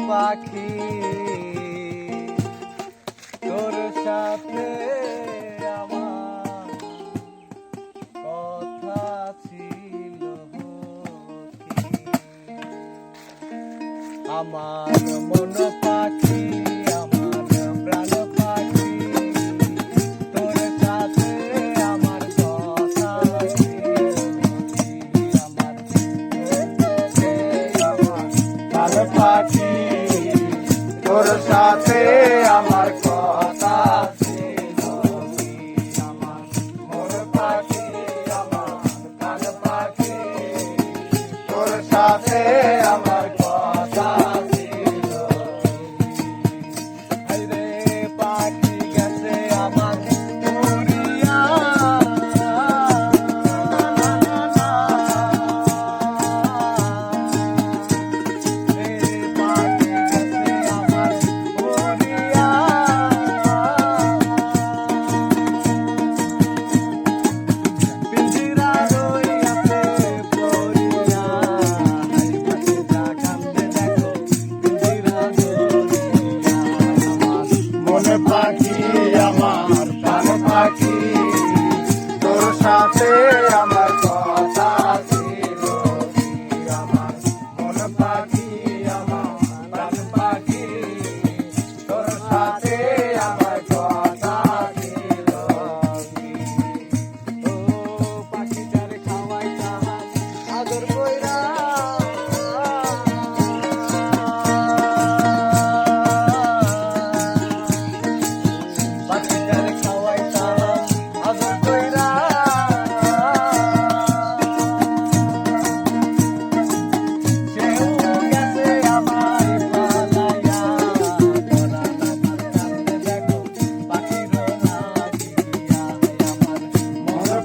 পাখি তোর সাথে আমার কথা ছিল আমার মন পাখি আমার প্রাণ পাখি তোর সাথে আমার কথা ছিল আমার প্রাণ পাখি তোর সাথে আমার কথা ছিল আমার মন পাখি আমার প্রাণ পাখি তোর সাথে আমার কথা ছিল রে পাখি গেছে আমার উড়িয়া পাখি আমার প্রাণ পাখি তোর সাথে আমার কথা ছিল আমার মন পাখি আমার প্রাণ পাখি তোর সাথে আমার কথা ছিল ও পাখিটারে খাওয়াই তাহার আদর কইরা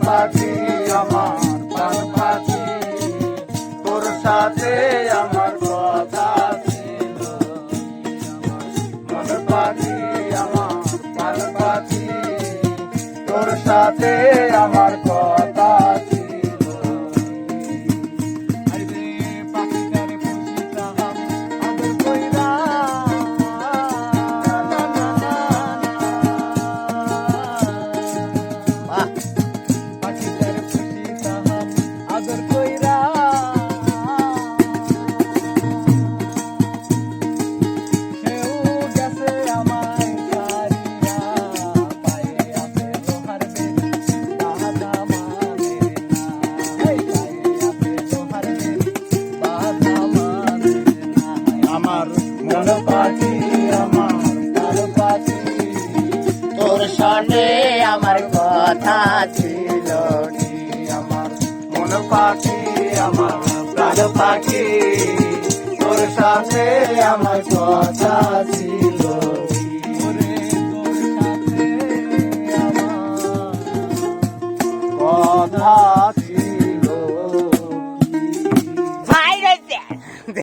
পাখি আমার প্রাণ পাখি তোর সাথে আমার কথা ছিল মন পাখি আমার প্রাণ পাখি তোর সাথে আমার কথা ছিল পাখিটারে পুষিতাম আদর কইরা আদর কইরা সেও গেছে আমায় ছাড়িয়া পায়ে আছে লোহার বেড়ি বাধা মানে না এই পায়ে আছে লোহার বেড়ি বাধা মানে না আমার মন পাখি আমার প্রাণ পাখি তোর সাথে আমার কথা ছিল আমার মন পাখি আমার প্রাণ পাখি তোর সাথে আমার কথা ছিল।